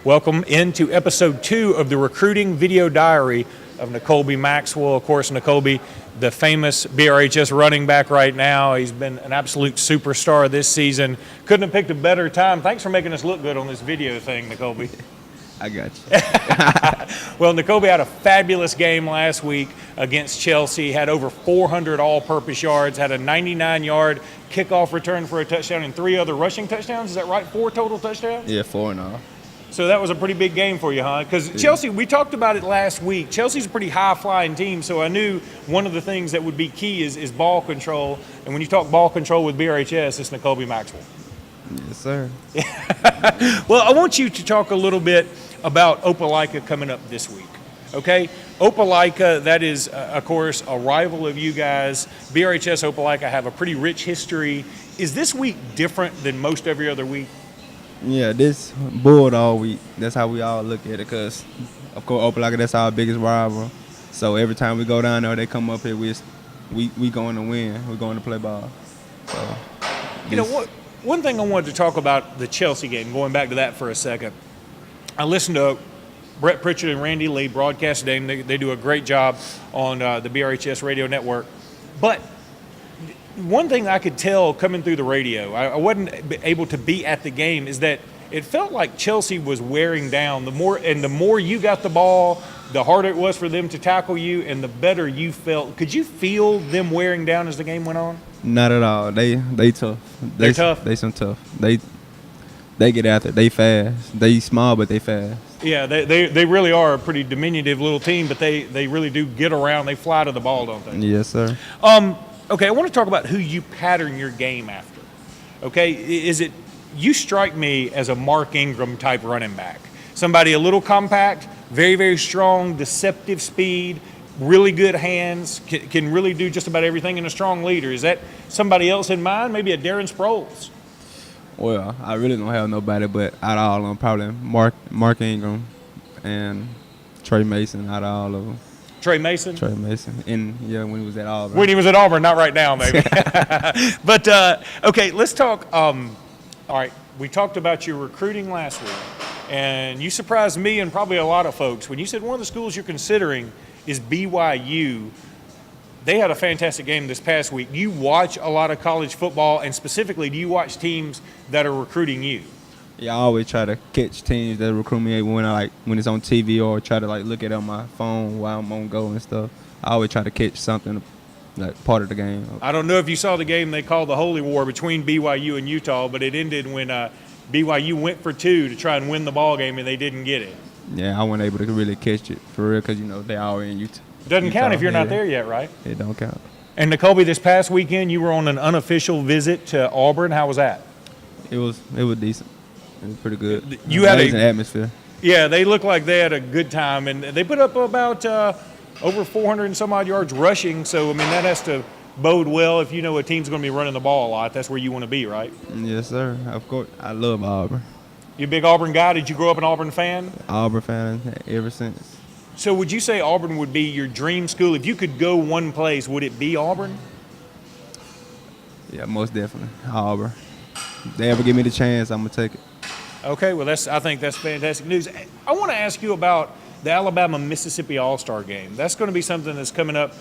Welcome into episode 2 of the recruiting video diary of NeColby Maxwell. Of course, NeColby, the famous BRHS running back right now. He's been an absolute superstar this season. Couldn't have picked a better time. Thanks for making us look good on this video thing, NeColby. I got you. Well, NeColby had a fabulous game last week against Chelsea, had over 400 all-purpose yards, had a 99-yard kickoff return for a touchdown and 3 other rushing touchdowns. Is that right? 4 total touchdowns? Yeah, 4 and all. So that was a pretty big game for you, huh? Because Chelsea, we talked about it last week. Chelsea's a pretty high-flying team, so I knew one of the things that would be key is ball control. And when you talk ball control with BRHS, it's NeColby Maxwell. Yes, sir. Well, I want you to talk a little bit about Opelika coming up this week, okay? Opelika, that is, of course, a rival of you guys. BRHS Opelika have a pretty rich history. Is this week different than most every other week? Yeah, this Bulldog week, that's how we all look at it because, of course, Opelika, that's our biggest rival. So every time we go down there, they come up here, we going to win. We're going to play ball. So, you know what? One thing I wanted to talk about the Chelsea game, going back to that for a second. I listened to Brett Pritchard and Randy Lee broadcast today. They do a great job on the BRHS radio network. But one thing I could tell coming through the radio, I wasn't able to be at the game, is that it felt like Chelsea was wearing down. The more you got the ball, the harder it was for them to tackle you, and the better you felt. Could you feel them wearing down as the game went on? Not at all. They tough. They're tough? They some tough. They get after it. They fast. They small, but they fast. Yeah, they really are a pretty diminutive little team, but they really do get around. They fly to the ball, don't they? Yes, sir. Okay, I want to talk about who you pattern your game after. Okay, you strike me as a Mark Ingram type running back. Somebody a little compact, very, very strong, deceptive speed, really good hands, can really do just about everything, and a strong leader. Is that somebody else in mind? Maybe a Darren Sproles? Well, I really don't have nobody, but out of all of them, probably Mark Ingram and Trey Mason out of all of them. Trey Mason? Trey Mason. And, yeah, when he was at Auburn. When he was at Auburn, not right now, maybe. But, okay, let's talk. All right, we talked about your recruiting last week, and you surprised me and probably a lot of folks when you said one of the schools you're considering is BYU. They had a fantastic game this past week. You watch a lot of college football, and specifically, do you watch teams that are recruiting you? Yeah, I always try to catch teams that recruit me when it's on TV, or try to look at it on my phone while I'm on go and stuff. I always try to catch something part of the game. I don't know if you saw the game they called the Holy War between BYU and Utah, but it ended when BYU went for 2 to try and win the ball game, and they didn't get it. Yeah, I wasn't able to really catch it for real because they all in Utah. Doesn't count if you're not there yet, right? It don't count. And NeColby, this past weekend you were on an unofficial visit to Auburn. How was that? It was decent. It was pretty good. You had an atmosphere. Yeah, they looked like they had a good time, and they put up about over 400 and some odd yards rushing. So I mean that has to bode well if you know a team's going to be running the ball a lot. That's where you want to be, right? Yes, sir. Of course, I love Auburn. You a big Auburn guy? Did you grow up an Auburn fan? Auburn fan ever since. So would you say Auburn would be your dream school? If you could go one place, would it be Auburn? Yeah, most definitely. Auburn. If they ever give me the chance, I'm going to take it. Okay, well, I think that's fantastic news. I want to ask you about the Alabama-Mississippi All-Star game. That's going to be something that's coming up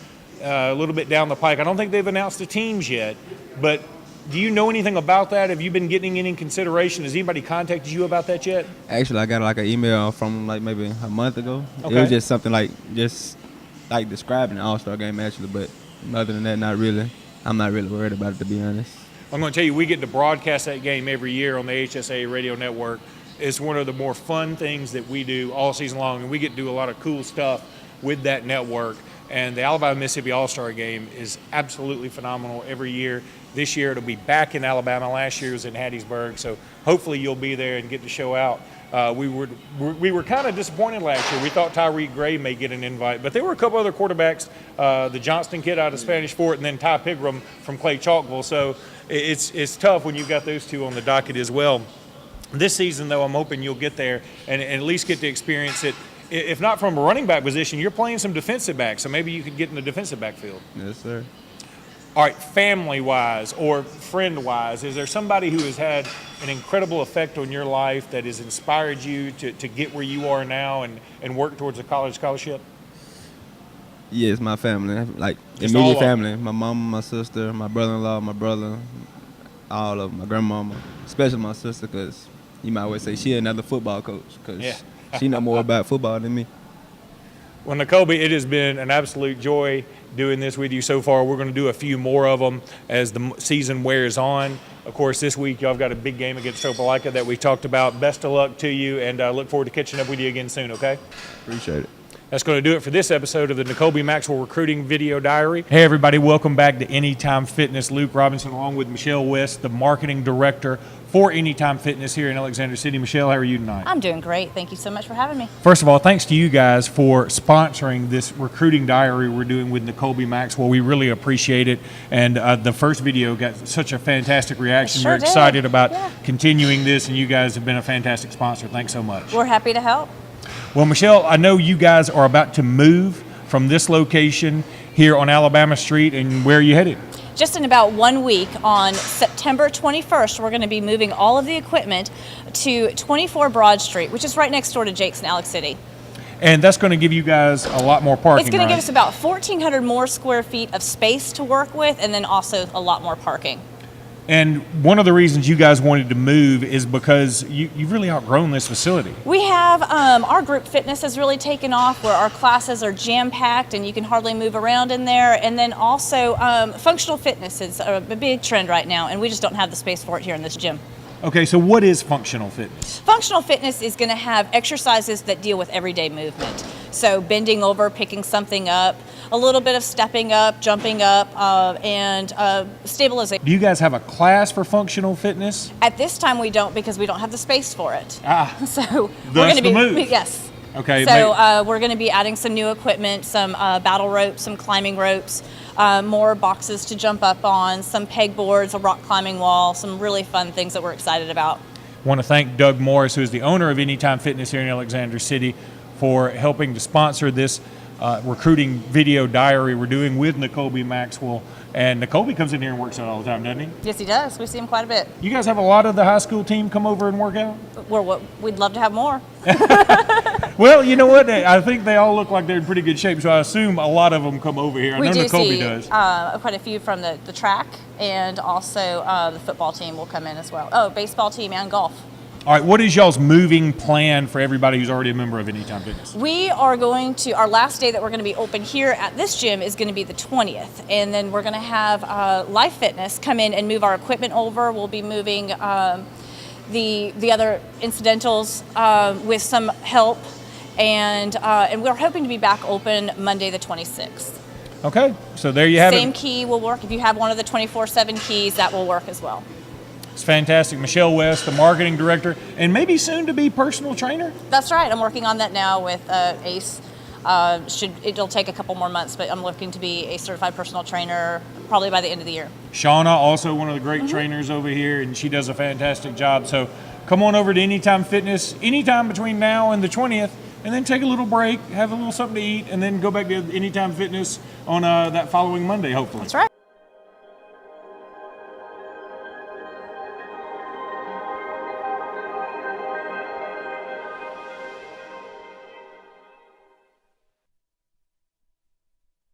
a little bit down the pike. I don't think they've announced the teams yet, but do you know anything about that? Have you been getting any consideration? Has anybody contacted you about that yet? Actually, I got an email from maybe a month ago. Okay. It was just something describing the All-Star game actually, but other than that, not really. I'm not really worried about it, to be honest. I'm going to tell you, we get to broadcast that game every year on the HSA radio network. It's one of the more fun things that we do all season long, and we get to do a lot of cool stuff with that network. And the Alabama-Mississippi All-Star game is absolutely phenomenal every year. This year it'll be back in Alabama. Last year it was in Hattiesburg, so hopefully you'll be there and get to show out. We were kind of disappointed last year. We thought Tyreek Gray may get an invite, but there were a couple other quarterbacks, the Johnston kid out of Spanish Fort and then Ty Pigram from Clay Chalkville. So it's tough when you've got those two on the docket as well. This season, though, I'm hoping you'll get there and at least get to experience it. If not from a running back position, you're playing some defensive back, so maybe you could get in the defensive backfield. Yes, sir. All right, family-wise or friend-wise, is there somebody who has had an incredible effect on your life that has inspired you to get where you are now and work towards a college scholarship? Yeah, it's my family, like Just all of immediate them. family. My mama, my sister, my brother-in-law, my brother, all of them, my grandmama, especially my sister, because you might always say she another football coach, because Yeah. she know more about football than me. Well, NeColby, it has been an absolute joy doing this with you so far. We're going to do a few more of them as the season wears on. Of course, this week y'all have got a big game against Opelika that we talked about. Best of luck to you, and look forward to catching up with you again soon, okay? Appreciate it. That's going to do it for this episode of the NeColby Maxwell Recruiting Video Diary. Hey, everybody. Welcome back to Anytime Fitness. Luke Robinson along with Michelle West, the marketing director for Anytime Fitness here in Alexander City. Michelle, how are you tonight? I'm doing great. Thank you so much for having me. First of all, thanks to you guys for sponsoring this recruiting diary we're doing with NeColby Maxwell. We really appreciate it. And the first video got such a fantastic reaction. Sure We're did. excited about Yeah. continuing this, and you guys have been a fantastic sponsor. Thanks so much. We're happy to help. Well, Michelle, I know you guys are about to move from this location here on Alabama Street, and where are you headed? Just in about 1 week, on September 21st, we're going to be moving all of the equipment to 24 Broad Street, which is right next door to Jake's in Alex City. And that's going to give you guys a lot more parking, It's going to give right? us about 1,400 more square feet of space to work with, and then also a lot more parking. And one of the reasons you guys wanted to move is because you've really outgrown this facility. We have, our group fitness has really taken off, where our classes are jam-packed and you can hardly move around in there. And then also, functional fitness is a big trend right now, and we just don't have the space for it here in this gym. Okay, so what is functional fitness? Functional fitness is going to have exercises that deal with everyday movement. So bending over, picking something up, a little bit of stepping up, jumping up, and stabilization. Do you guys have a class for functional fitness? At this time we don't, because we don't have the space for it. So Thus we're going to the be move. yes. Okay. So we're going to be adding some new equipment, some battle ropes, some climbing ropes, more boxes to jump up on, some pegboards, a rock climbing wall, some really fun things that we're excited about. Want to thank Doug Morris, who is the owner of Anytime Fitness here in Alexander City, for helping to sponsor this recruiting video diary we're doing with NeColby Maxwell. And NeColby comes in here and works out all the time, doesn't he? Yes, he does. We see him quite a bit. You guys have a lot of the high school team come over and work out? We'd love to have more. Well, you know what? I think they all look like they're in pretty good shape, so I assume a lot of them come over here. I We know do NeColby see does. quite a few from the track, and also the football team will come in as well. Oh, baseball team and golf. All right, what is y'all's moving plan for everybody who's already a member of Anytime Fitness? We are going to, our last day that we're going to be open here at this gym is going to be the 20th. And then we're going to have Life Fitness come in and move our equipment over. We'll be moving the other incidentals with some help. And we're hoping to be back open Monday the 26th. Okay, so there you have Same it. key will work. If you have one of the 24/7 keys, that will work as well. It's fantastic. Michelle West, the marketing director, and maybe soon to be personal trainer. That's right. I'm working on that now with Ace. It'll take a couple more months, but I'm looking to be a certified personal trainer probably by the end of the year. Shauna, also one of the great trainers over here, and she does a fantastic job. So come on over to Anytime Fitness anytime between now and the 20th, and then take a little break, have a little something to eat, and then go back to Anytime Fitness on that following Monday, hopefully. That's right.